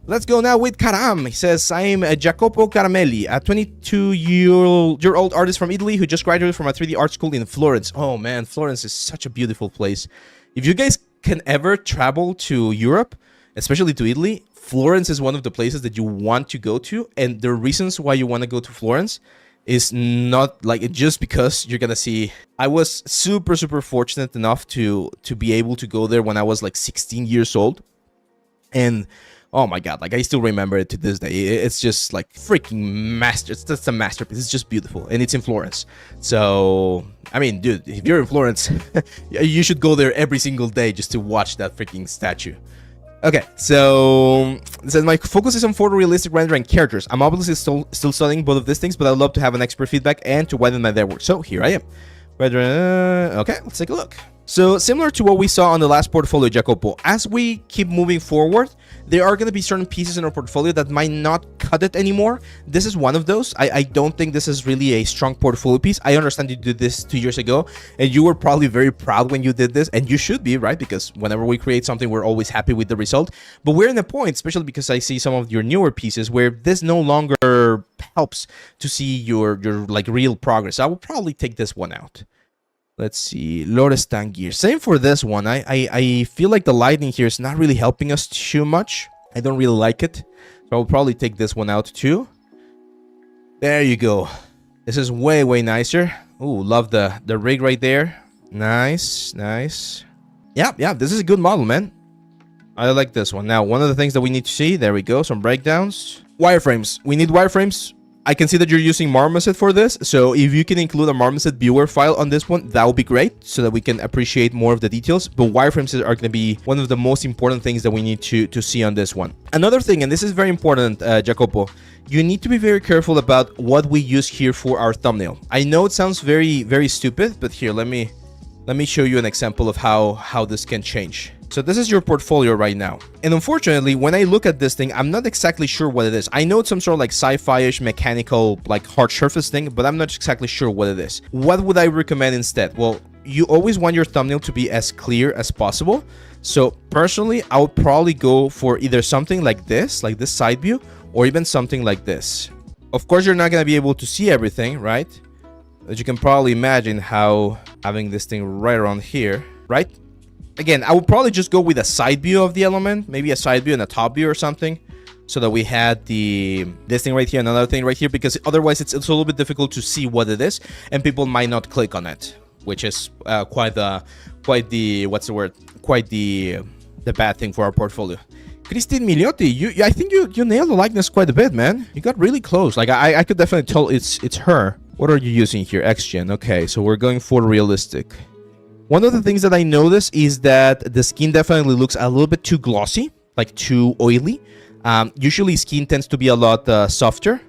Let's go now with Karam. He says, I'm Jacopo Caramelli, a 22-year-old artist from Italy who just graduated from a 3D art school in Florence. Oh man, Florence is such a beautiful place. If you guys can ever travel to Europe, especially to Italy, Florence is one of the places that you want to go to. And the reasons why you want to go to Florence is not like just because you're gonna see. I was super fortunate enough to be able to go there when I was like 16 years old, and oh my god, like I still remember it to this day. It's just like freaking master. It's just a masterpiece. It's just beautiful, and it's in Florence. So I mean, dude, if you're in Florence, you should go there every single day just to watch that freaking statue. Okay, so it says my focus is on photorealistic rendering characters. I'm obviously still studying both of these things, but I'd love to have an expert feedback and to widen my network. So here I am. Okay, let's take a look. So similar to what we saw on the last portfolio, Jacopo, as we keep moving forward, there are going to be certain pieces in our portfolio that might not cut it anymore. This is one of those. I don't think this is really a strong portfolio piece. I understand you did this 2 years ago, and you were probably very proud when you did this, and you should be, right? Because whenever we create something, we're always happy with the result. But we're in a point, especially because I see some of your newer pieces, where this no longer helps to see your like real progress. I will probably take this one out. Let's see, Lorestan gear. Same for this one. I feel like the lighting here is not really helping us too much. I don't really like it. So I'll probably take this one out too. There you go. This is way nicer. Ooh, love the rig right there. Nice. Yeah, this is a good model, man. I like this one. Now, one of the things that we need to see, there we go, some breakdowns. Wireframes. We need wireframes. I can see that you're using Marmoset for this, so if you can include a Marmoset viewer file on this one, that would be great, so that we can appreciate more of the details. But wireframes are going to be one of the most important things that we need to see on this one. Another thing, and this is very important, Jacopo, you need to be very careful about what we use here for our thumbnail. I know it sounds very stupid, but here, let me show you an example of how this can change. So this is your portfolio right now. And unfortunately, when I look at this thing, I'm not exactly sure what it is. I know it's some sort of like sci-fi-ish mechanical, like hard surface thing, but I'm not exactly sure what it is. What would I recommend instead? Well, you always want your thumbnail to be as clear as possible. So personally, I would probably go for either something like this side view, or even something like this. Of course, you're not going to be able to see everything, right? But you can probably imagine how having this thing right around here, right? Again, I would probably just go with a side view of the element, maybe a side view and a top view or something, so that we had this thing right here and another thing right here, because otherwise it's a little bit difficult to see what it is, and people might not click on it, which is quite the bad thing for our portfolio. Christine Miliotti, I think you nailed the likeness quite a bit, man. You got really close. Like I could definitely tell it's her. What are you using here? XGen. Okay, so we're going for realistic. One of the things that I notice is that the skin definitely looks a little bit too glossy, like too oily. Usually skin tends to be a lot softer.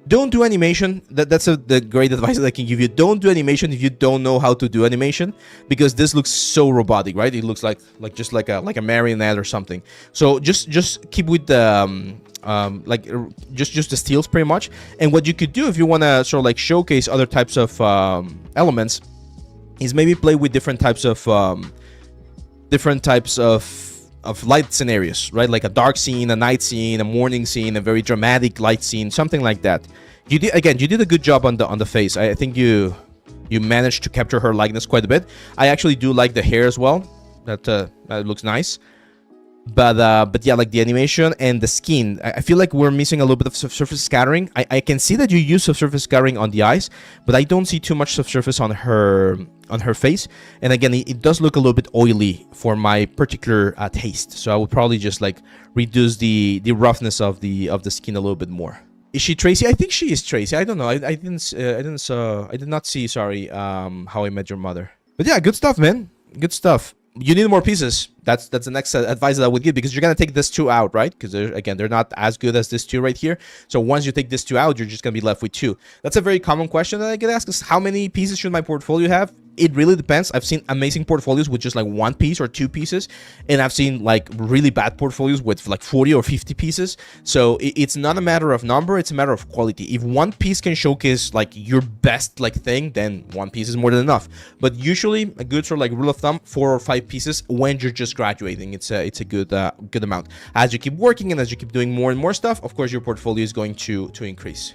Don't do animation. That's the great advice that I can give you. Don't do animation if you don't know how to do animation, because this looks so robotic, right? It looks like just like a marionette or something. So just keep with the just the steels pretty much. And what you could do if you want to sort of like showcase other types of elements is maybe play with different types of light scenarios, right? Like a dark scene, a night scene, a morning scene, a very dramatic light scene, something like that. You did a good job on the face. I think you managed to capture her likeness quite a bit. I actually do like the hair as well. That looks nice. But yeah, like the animation and the skin, I feel like we're missing a little bit of surface scattering. I can see that you use subsurface scattering on the eyes, but I don't see too much subsurface on her face. And again, it does look a little bit oily for my particular taste. So I would probably just like reduce the roughness of the skin a little bit more. Is she Tracy? I think she is Tracy. I don't know. I did not see. Sorry. How I Met Your Mother. But yeah, good stuff, man. Good stuff. You need more pieces. That's the next advice that I would give, because you're gonna take this two out, right? Because they're not as good as this two right here. So once you take this two out, you're just gonna be left with two. That's a very common question that I get asked: is how many pieces should my portfolio have? it really depends. I've seen amazing portfolios with just like one piece or two pieces, and I've seen like really bad portfolios with like 40 or 50 pieces. So it's not a matter of number, it's a matter of quality. If one piece can showcase like your best like thing, then one piece is more than enough. But usually a good sort of like rule of thumb, 4 or 5 pieces when you're just graduating. It's a good amount. As you keep working and as you keep doing more and more stuff, of course your portfolio is going to increase.